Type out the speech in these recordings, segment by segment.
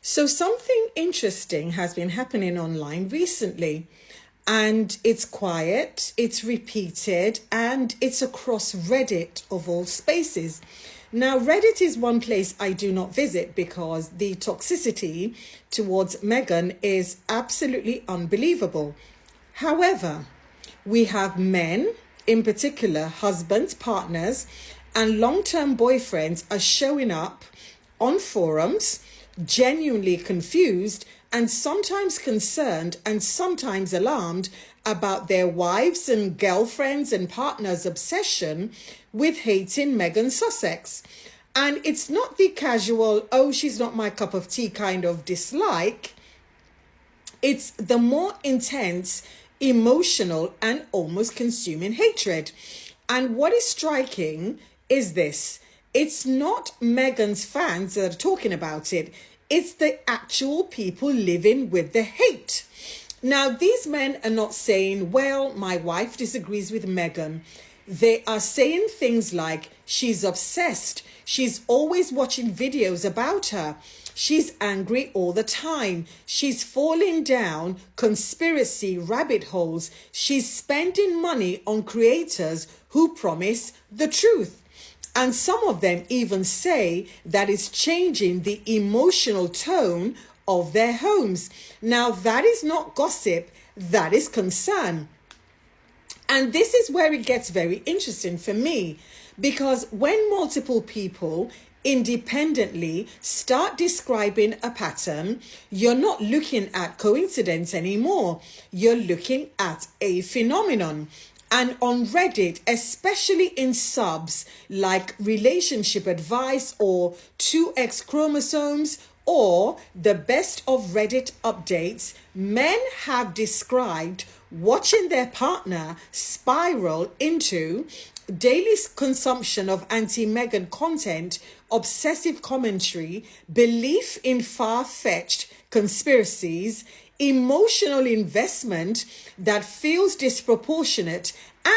So something interesting has been happening online recently, and it's quiet, it's repeated, and it's across Reddit of all spaces. Now, Reddit is one place I do not visit because the toxicity towards Meghan is absolutely unbelievable. However, we have men, in particular husbands, partners, and long-term boyfriends are showing up on forums, genuinely confused and sometimes concerned and sometimes alarmed about their wives and girlfriends and partners' obsession with hating Meghan Sussex. And it's not the casual, oh, she's not my cup of tea kind of dislike. It's the more intense, emotional, and almost consuming hatred. And what is striking is this. It's not Meghan's fans that are talking about it. It's the actual people living with the hate. Now, these men are not saying, well, my wife disagrees with Meghan. They are saying things like, she's obsessed. She's always watching videos about her. She's angry all the time. She's falling down conspiracy rabbit holes. She's spending money on creators who promise the truth. And some of them even say that it's changing the emotional tone of their homes. Now, that is not gossip, that is concern. And this is where it gets very interesting for me, because when multiple people independently start describing a pattern, you're not looking at coincidence anymore. You're looking at a phenomenon. And on Reddit, especially in subs like relationship advice or 2X chromosomes or the best of Reddit updates, men have described watching their partner spiral into daily consumption of anti-Meghan content, obsessive commentary, belief in far-fetched conspiracies, emotional investment that feels disproportionate,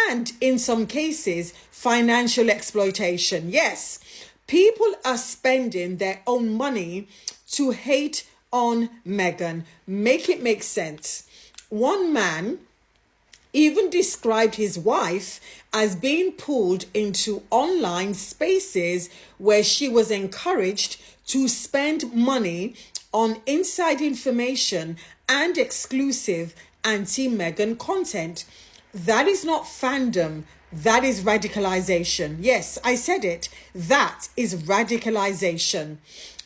and in some cases, financial exploitation. Yes, people are spending their own money to hate on Meghan. Make it make sense. One man even described his wife as being pulled into online spaces where she was encouraged to spend money on inside information and exclusive anti-Meghan content. That is not fandom. That is radicalization. Yes, I said it. That is radicalization.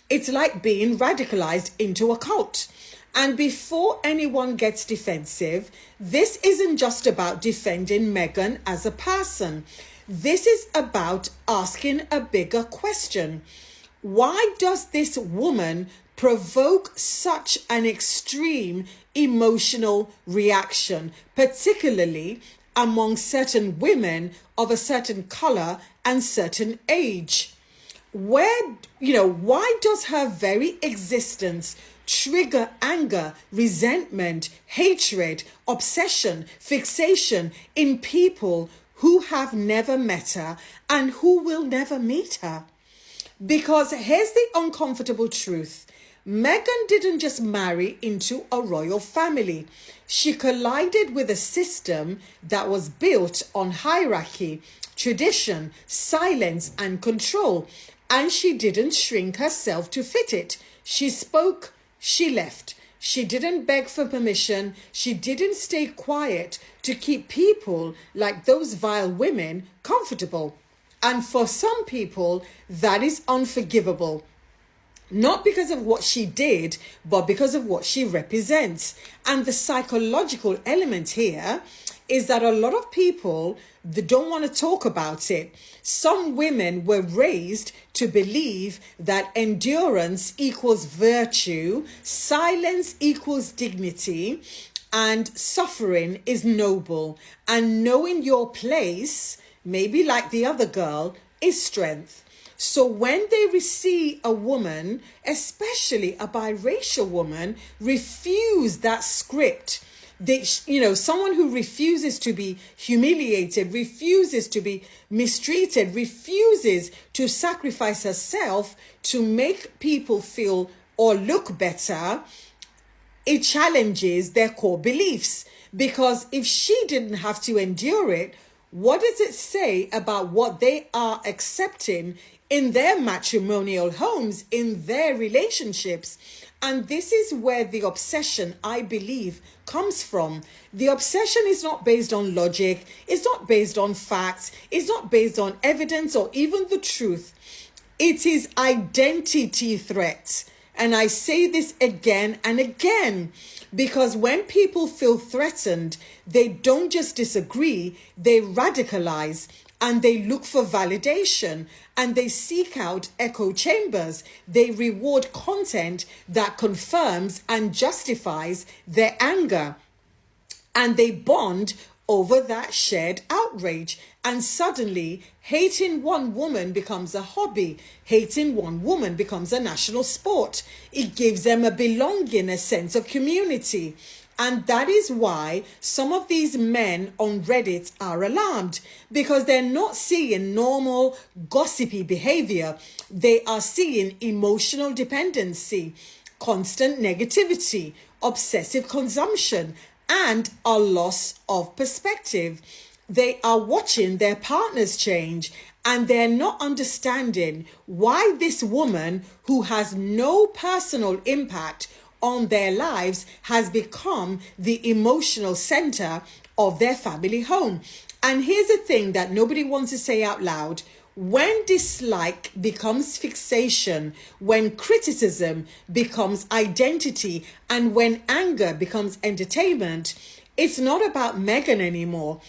It's like being radicalized into a cult. And before anyone gets defensive, this isn't just about defending Meghan as a person. This is about asking a bigger question. Why does this woman provoke such an extreme emotional reaction, particularly among certain women of a certain color and certain age? Why does her very existence trigger anger, resentment, hatred, obsession, fixation in people who have never met her and who will never meet her? Because here's the uncomfortable truth. Meghan didn't just marry into a royal family. She collided with a system that was built on hierarchy, tradition, silence, and control. And she didn't shrink herself to fit it. She spoke, she left. She didn't beg for permission. She didn't stay quiet to keep people like those vile women comfortable. And for some people, that is unforgivable. Not because of what she did, but because of what she represents. And the psychological element here is that a lot of people, they don't want to talk about it. Some women were raised to believe that endurance equals virtue, silence equals dignity, and suffering is noble. And knowing your place, maybe like the other girl, is strength. So when they see a woman, especially a biracial woman, refuse that script, someone who refuses to be humiliated, refuses to be mistreated, refuses to sacrifice herself to make people feel or look better, it challenges their core beliefs. Because if she didn't have to endure it, what does it say about what they are accepting in their matrimonial homes, in their relationships? And this is where the obsession, I believe, comes from. The obsession is not based on logic, it's not based on facts, it's not based on evidence or even the truth. It is identity threats. And I say this again and again, because when people feel threatened, they don't just disagree, they radicalize and they look for validation and they seek out echo chambers. They reward content that confirms and justifies their anger. And they bond over that shared outrage. And suddenly, hating one woman becomes a hobby. Hating one woman becomes a national sport. It gives them a belonging, a sense of community. And that is why some of these men on Reddit are alarmed, because they're not seeing normal gossipy behavior. They are seeing emotional dependency, constant negativity, obsessive consumption, and a loss of perspective. They are watching their partners change and they're not understanding why this woman who has no personal impact on their lives has become the emotional center of their family home. And here's the thing that nobody wants to say out loud. When dislike becomes fixation, when criticism becomes identity, and when anger becomes entertainment, it's not about Meghan anymore.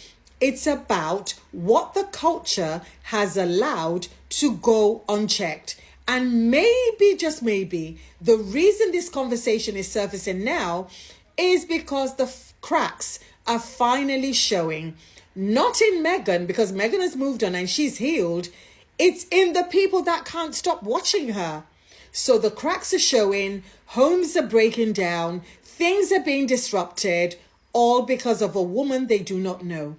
It's about what the culture has allowed to go unchecked. And maybe, just maybe, the reason this conversation is surfacing now is because the cracks are finally showing. Not in Meghan, because Meghan has moved on and she's healed. It's in the people that can't stop watching her. So the cracks are showing, homes are breaking down, things are being disrupted, all because of a woman they do not know.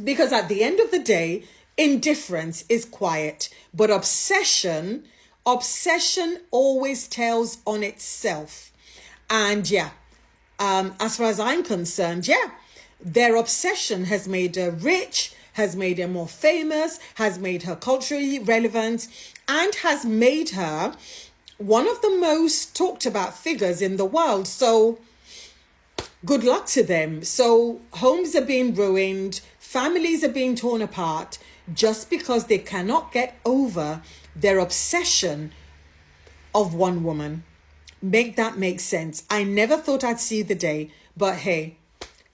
Because at the end of the day, indifference is quiet, but obsession always tells on itself. And as far as I'm concerned, their obsession has made her rich, has made her more famous, has made her culturally relevant, and has made her one of the most talked about figures in the world. So good luck to them. So homes are being ruined, families are being torn apart just because they cannot get over their obsession of one woman. Make that make sense. I never thought I'd see the day, but hey,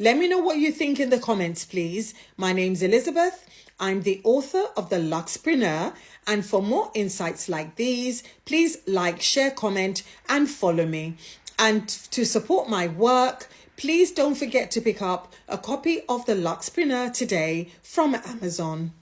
let me know what you think in the comments, please. My name's Elizabeth. I'm the author of The Luxpreneur. And for more insights like these, please like, share, comment, and follow me. And to support my work, please don't forget to pick up a copy of The Luxpreneur today from Amazon.